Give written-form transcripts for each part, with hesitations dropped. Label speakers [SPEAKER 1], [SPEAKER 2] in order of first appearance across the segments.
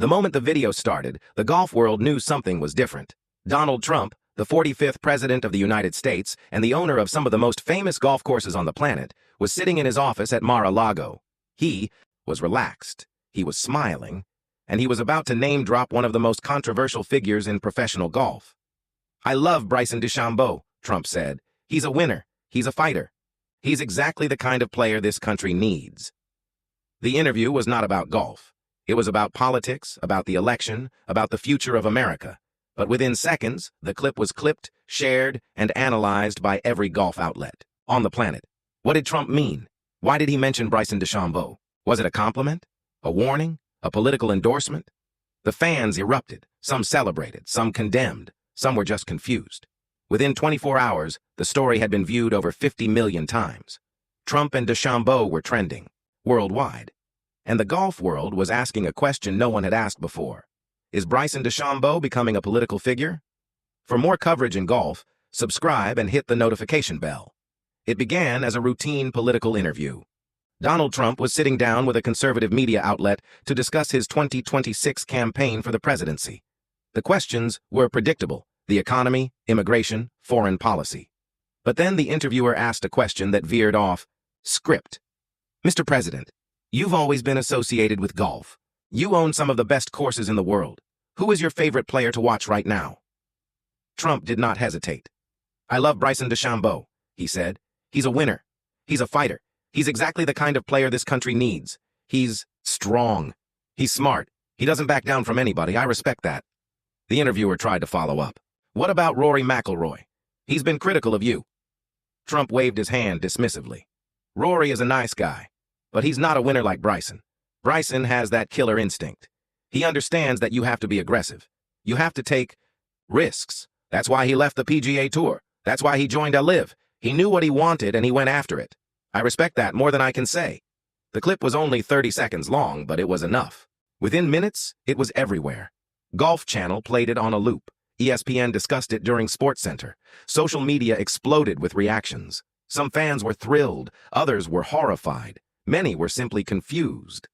[SPEAKER 1] The moment the video started, the golf world knew something was different. Donald Trump, the 45th President of the United States and the owner of some of the most famous golf courses on the planet, was sitting in his office at Mar-a-Lago. He was relaxed, he was smiling, and he was about to name-drop one of the most controversial figures in professional golf. "I love Bryson DeChambeau," Trump said. "He's a winner. He's a fighter. He's exactly the kind of player this country needs." The interview was not about golf. It was about politics, about the election, about the future of America. But within seconds, the clip was clipped, shared, and analyzed by every golf outlet on the planet. What did Trump mean? Why did he mention Bryson DeChambeau? Was it a compliment? A warning? A political endorsement? The fans erupted. Some celebrated, some condemned, some were just confused. Within 24 hours, the story had been viewed over 50 million times. Trump and DeChambeau were trending worldwide. And the golf world was asking a question no one had asked before. Is Bryson DeChambeau becoming a political figure? For more coverage in golf, subscribe and hit the notification bell. It began as a routine political interview. Donald Trump was sitting down with a conservative media outlet to discuss his 2026 campaign for the presidency. The questions were predictable: the economy, immigration, foreign policy. But then the interviewer asked a question that veered off script. "Mr. President, you've always been associated with golf. You own some of the best courses in the world. Who is your favorite player to watch right now?" Trump did not hesitate. "I love Bryson DeChambeau," he said. "He's a winner. He's a fighter. He's exactly the kind of player this country needs. He's strong. He's smart. He doesn't back down from anybody. I respect that." The interviewer tried to follow up. "What about Rory McIlroy? He's been critical of you." Trump waved his hand dismissively. "Rory is a nice guy, but he's not a winner like Bryson. Bryson has that killer instinct. He understands that you have to be aggressive. You have to take risks. That's why he left the PGA Tour. That's why he joined LIV. He knew what he wanted and he went after it. I respect that more than I can say." The clip was only 30 seconds long, but it was enough. Within minutes, it was everywhere. Golf Channel played it on a loop. ESPN discussed it during SportsCenter. Social media exploded with reactions. Some fans were thrilled, others were horrified. Many were simply confused.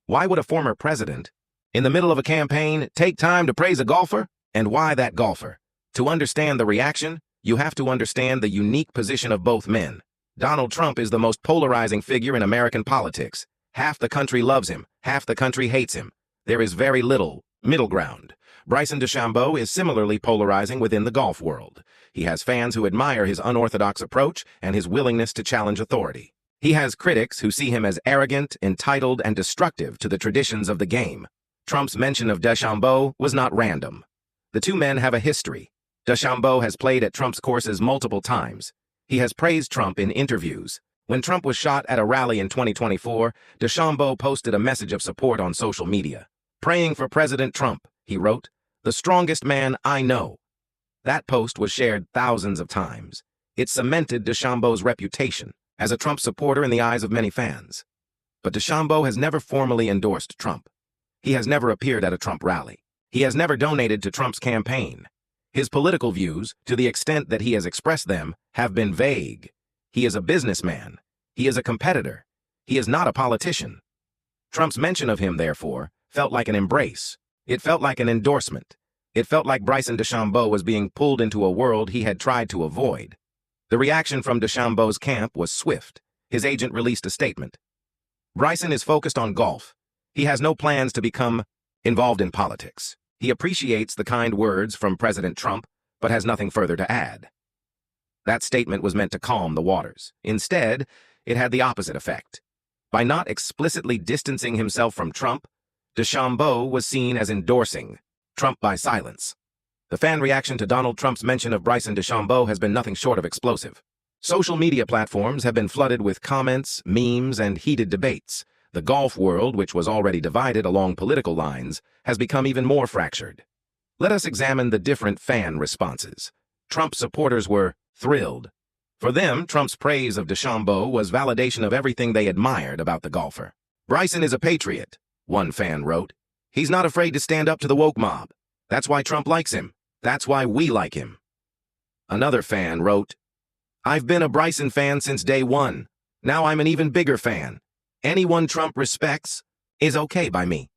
[SPEAKER 1] Why would a former president, in the middle of a campaign, take time to praise a golfer? And why that golfer? To understand the reaction, you have to understand the unique position of both men. Donald Trump is the most polarizing figure in American politics. Half the country loves him, half the country hates him. There is very little middle ground. Bryson DeChambeau is similarly polarizing within the golf world. He has fans who admire his unorthodox approach and his willingness to challenge authority. He has critics who see him as arrogant, entitled, and destructive to the traditions of the game. Trump's mention of DeChambeau was not random. The two men have a history. DeChambeau has played at Trump's courses multiple times. He has praised Trump in interviews. When Trump was shot at a rally in 2024, DeChambeau posted a message of support on social media. "Praying for President Trump," he wrote, "the strongest man I know." That post was shared thousands of times. It cemented DeChambeau's reputation as a Trump supporter in the eyes of many fans. But DeChambeau has never formally endorsed Trump. He has never appeared at a Trump rally. He has never donated to Trump's campaign. His political views, to the extent that he has expressed them, have been vague. He is a businessman. He is a competitor. He is not a politician. Trump's mention of him, therefore, felt like an embrace. It felt like an endorsement. It felt like Bryson DeChambeau was being pulled into a world he had tried to avoid. The reaction from DeChambeau's camp was swift. His agent released a statement. "Bryson is focused on golf. He has no plans to become involved in politics. He appreciates the kind words from President Trump, but has nothing further to add." That statement was meant to calm the waters. Instead, it had the opposite effect. By not explicitly distancing himself from Trump, DeChambeau was seen as endorsing Trump by silence. The fan reaction to Donald Trump's mention of Bryson DeChambeau has been nothing short of explosive. Social media platforms have been flooded with comments, memes, and heated debates. The golf world, which was already divided along political lines, has become even more fractured. Let us examine the different fan responses. Trump supporters were thrilled. For them, Trump's praise of DeChambeau was validation of everything they admired about the golfer. "Bryson is a patriot," one fan wrote. "He's not afraid to stand up to the woke mob. That's why Trump likes him. That's why we like him." Another fan wrote, "I've been a Bryson fan since day one. Now I'm an even bigger fan. Anyone Trump respects is okay by me."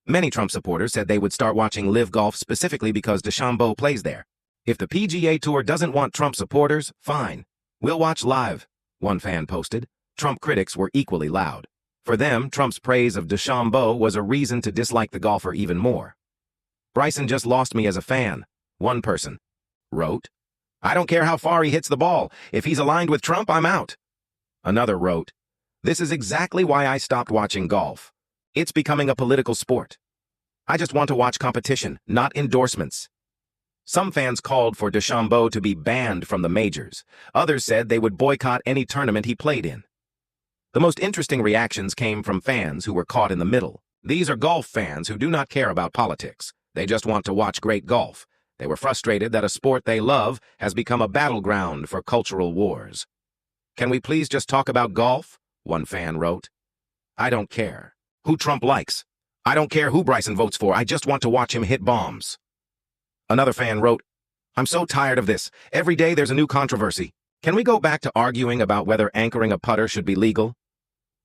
[SPEAKER 1] Many Trump supporters said they would start watching Live Golf specifically because DeChambeau plays there. If the PGA Tour doesn't want Trump supporters, fine. We'll watch live, one fan posted. Trump critics were equally loud. For them, Trump's praise of DeChambeau was a reason to dislike the golfer even more. Bryson just lost me as a fan, one person wrote. I don't care how far he hits the ball. If he's aligned with Trump, I'm out. Another wrote, this is exactly why I stopped watching golf. It's becoming a political sport. I just want to watch competition, not endorsements. Some fans called for DeChambeau to be banned from the majors. Others said they would boycott any tournament he played in. The most interesting reactions came from fans who were caught in the middle. These are golf fans who do not care about politics. They just want to watch great golf. They were frustrated that a sport they love has become a battleground for cultural wars. Can we please just talk about golf? One fan wrote. I don't care who Trump likes. I don't care who Bryson votes for. I just want to watch him hit bombs. Another fan wrote, I'm so tired of this. Every day there's a new controversy. Can we go back to arguing about whether anchoring a putter should be legal?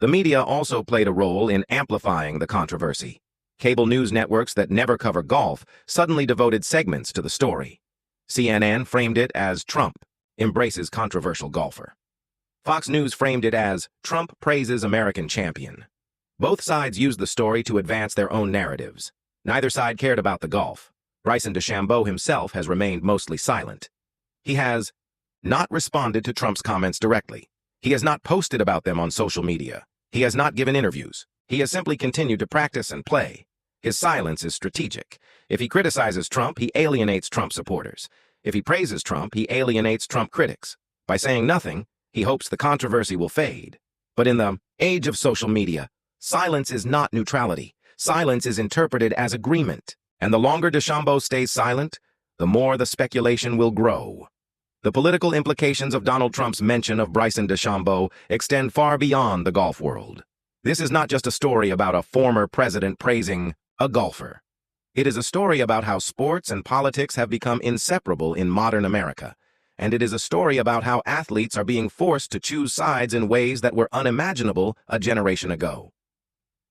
[SPEAKER 1] The media also played a role in amplifying the controversy. Cable news networks that never cover golf suddenly devoted segments to the story. CNN framed it as Trump embraces controversial golfer. Fox News framed it as Trump praises American champion. Both sides used the story to advance their own narratives. Neither side cared about the golf. Bryson DeChambeau himself has remained mostly silent. He has not responded to Trump's comments directly. He has not posted about them on social media. He has not given interviews. He has simply continued to practice and play. His silence is strategic. If he criticizes Trump, he alienates Trump supporters. If he praises Trump, he alienates Trump critics. By saying nothing, he hopes the controversy will fade. But in the age of social media, silence is not neutrality. Silence is interpreted as agreement. And the longer DeChambeau stays silent, the more the speculation will grow. The political implications of Donald Trump's mention of Bryson DeChambeau extend far beyond the golf world. This is not just a story about a former president praising a golfer. It is a story about how sports and politics have become inseparable in modern America. And it is a story about how athletes are being forced to choose sides in ways that were unimaginable a generation ago.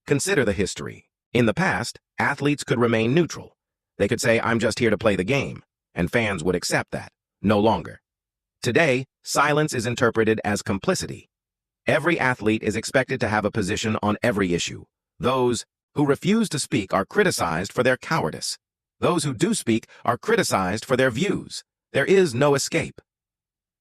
[SPEAKER 1] Consider the history. In the past, athletes could remain neutral. They could say, I'm just here to play the game, and fans would accept that. No longer. Today, silence is interpreted as complicity. Every athlete is expected to have a position on every issue. Those who refuse to speak are criticized for their cowardice. Those who do speak are criticized for their views. There is no escape.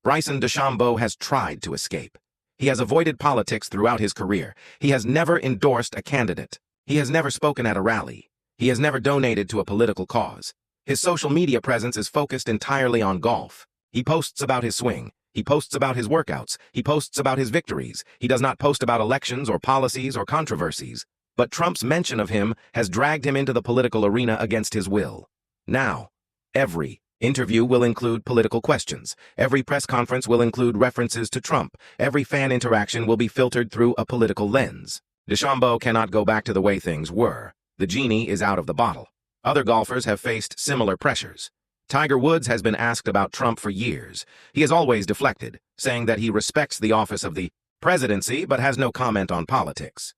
[SPEAKER 1] Bryson DeChambeau has tried to escape. He has avoided politics throughout his career. He has never endorsed a candidate. He has never spoken at a rally. He has never donated to a political cause. His social media presence is focused entirely on golf. He posts about his swing. He posts about his workouts. He posts about his victories. He does not post about elections or policies or controversies. But Trump's mention of him has dragged him into the political arena against his will. Now, every interview will include political questions. Every press conference will include references to Trump. Every fan interaction will be filtered through a political lens. DeChambeau cannot go back to the way things were. The genie is out of the bottle. Other golfers have faced similar pressures. Tiger Woods has been asked about Trump for years. He has always deflected, saying that he respects the office of the presidency but has no comment on politics.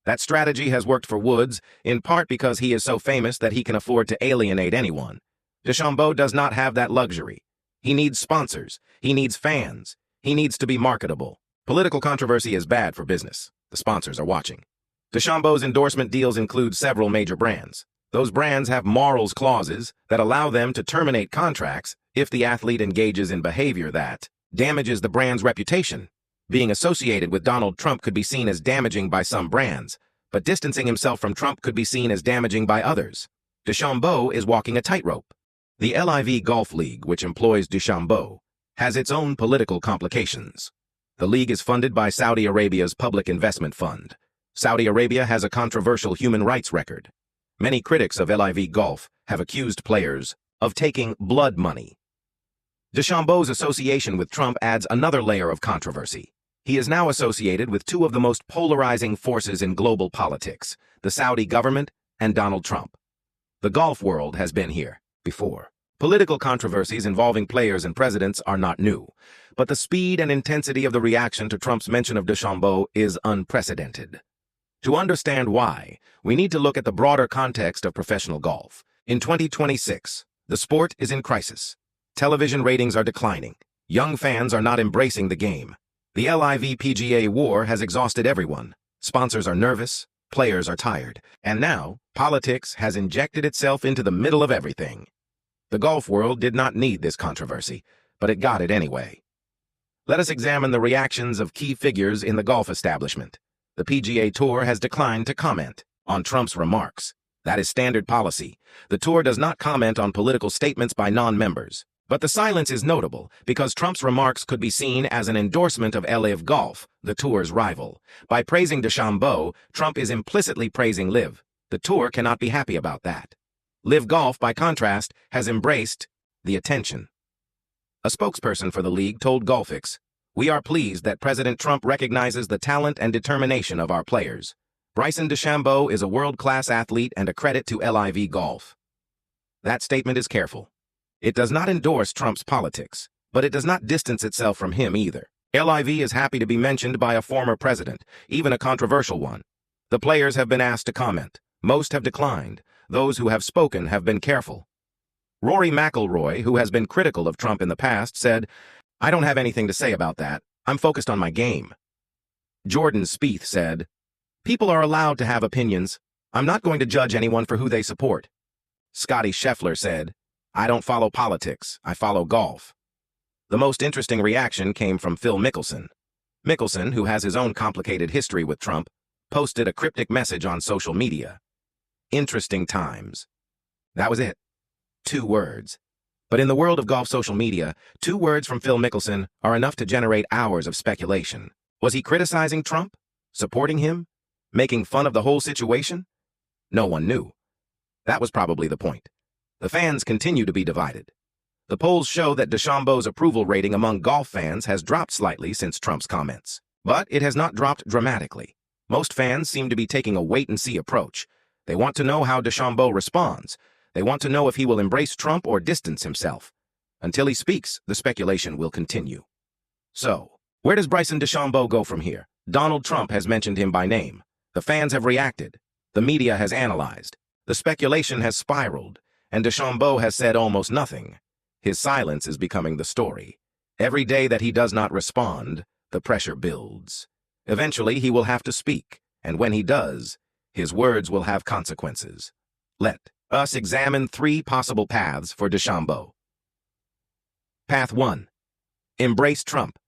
[SPEAKER 1] That strategy has worked for Woods, in part because he is so famous that he can afford to alienate anyone. DeChambeau does not have that luxury. He needs sponsors. He needs fans. He needs to be marketable. Political controversy is bad for business. The sponsors are watching. DeChambeau's endorsement deals include several major brands. Those brands have morals clauses that allow them to terminate contracts if the athlete engages in behavior that damages the brand's reputation. Being associated with Donald Trump could be seen as damaging by some brands, but distancing himself from Trump could be seen as damaging by others. DeChambeau is walking a tightrope. The LIV Golf League, which employs DeChambeau, has its own political complications. The league is funded by Saudi Arabia's Public Investment Fund. Saudi Arabia has a controversial human rights record. Many critics of LIV Golf have accused players of taking blood money. DeChambeau's association with Trump adds another layer of controversy. He is now associated with two of the most polarizing forces in global politics, the Saudi government and Donald Trump. The golf world has been here before. Political controversies involving players and presidents are not new, but the speed and intensity of the reaction to Trump's mention of DeChambeau is unprecedented. To understand why, we need to look at the broader context of professional golf. In 2026, the sport is in crisis. Television ratings are declining. Young fans are not embracing the game. The LIV PGA war has exhausted everyone. Sponsors are nervous, players are tired, and now politics has injected itself into the middle of everything. The golf world did not need this controversy, but it got it anyway. Let us examine the reactions of key figures in the golf establishment. The PGA Tour has declined to comment on Trump's remarks. That is standard policy. The Tour does not comment on political statements by non-members. But the silence is notable because Trump's remarks could be seen as an endorsement of LIV Golf, the Tour's rival. By praising DeChambeau, Trump is implicitly praising LIV. The Tour cannot be happy about that. LIV Golf, by contrast, has embraced the attention. A spokesperson for the league told Golfix, "We are pleased that President Trump recognizes the talent and determination of our players. Bryson DeChambeau is a world-class athlete and a credit to LIV Golf." That statement is careful. It does not endorse Trump's politics, but it does not distance itself from him either. LIV is happy to be mentioned by a former president, even a controversial one. The players have been asked to comment. Most have declined. Those who have spoken have been careful. Rory McIlroy, who has been critical of Trump in the past, said, "I don't have anything to say about that. I'm focused on my game." Jordan Spieth said, "People are allowed to have opinions. I'm not going to judge anyone for who they support." Scotty Scheffler said, "I don't follow politics, I follow golf." The most interesting reaction came from Phil Mickelson. Mickelson, who has his own complicated history with Trump, posted a cryptic message on social media. "Interesting times." That was it. 2 words. But in the world of golf social media, 2 words from Phil Mickelson are enough to generate hours of speculation. Was he criticizing Trump? Supporting him? Making fun of the whole situation? No one knew. That was probably the point. The fans continue to be divided. The polls show that DeChambeau's approval rating among golf fans has dropped slightly since Trump's comments. But it has not dropped dramatically. Most fans seem to be taking a wait-and-see approach. They want to know how DeChambeau responds. They want to know if he will embrace Trump or distance himself. Until he speaks, the speculation will continue. So, where does Bryson DeChambeau go from here? Donald Trump has mentioned him by name. The fans have reacted. The media has analyzed. The speculation has spiraled. And DeChambeau has said almost nothing. His silence is becoming the story. Every day that he does not respond, the pressure builds. Eventually, he will have to speak, and when he does, his words will have consequences. Let us examine 3 possible paths for DeChambeau. Path 1. Embrace Trump.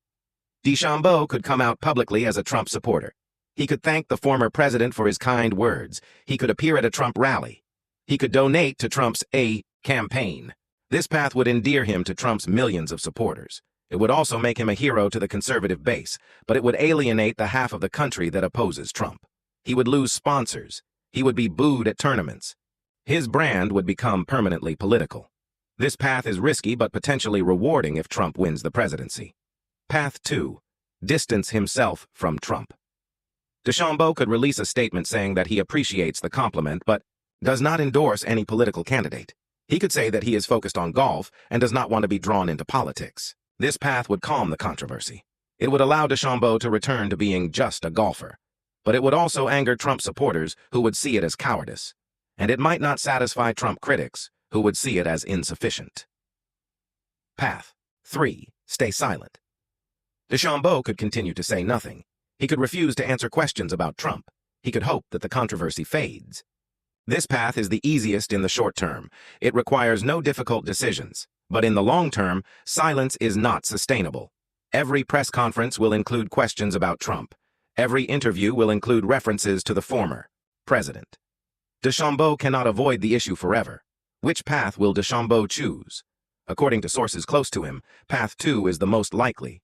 [SPEAKER 1] DeChambeau could come out publicly as a Trump supporter. He could thank the former president for his kind words. He could appear at a Trump rally. He could donate to Trump's campaign. This path would endear him to Trump's millions of supporters. It would also make him a hero to the conservative base, but it would alienate the half of the country that opposes Trump. He would lose sponsors. He would be booed at tournaments. His brand would become permanently political. This path is risky but potentially rewarding if Trump wins the presidency. Path 2. Distance himself from Trump. DeChambeau could release a statement saying that he appreciates the compliment but does not endorse any political candidate. He could say that he is focused on golf and does not want to be drawn into politics. This path would calm the controversy. It would allow DeChambeau to return to being just a golfer. But it would also anger Trump supporters who would see it as cowardice. And it might not satisfy Trump critics who would see it as insufficient. Path 3. Stay silent. DeChambeau could continue to say nothing. He could refuse to answer questions about Trump. He could hope that the controversy fades. This path is the easiest in the short term. It requires no difficult decisions. But in the long term, silence is not sustainable. Every press conference will include questions about Trump. Every interview will include references to the former president. DeChambeau cannot avoid the issue forever. Which path will DeChambeau choose? According to sources close to him, path 2 is the most likely.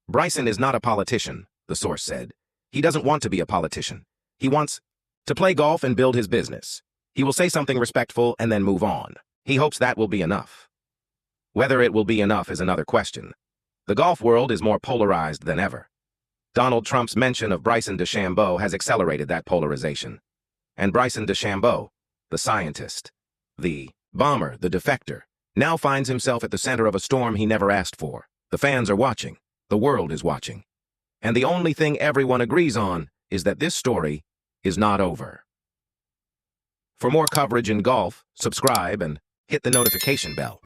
[SPEAKER 1] Bryson is not a politician, the source said. He doesn't want to be a politician. He wants to play golf and build his business. He will say something respectful and then move on. He hopes that will be enough. Whether it will be enough is another question. The golf world is more polarized than ever. Donald Trump's mention of Bryson DeChambeau has accelerated that polarization. And Bryson DeChambeau, the scientist, the bomber, the defector, now finds himself at the center of a storm he never asked for. The fans are watching. The world is watching. And the only thing everyone agrees on is that this story is not over. For more coverage in golf, subscribe and hit the notification bell.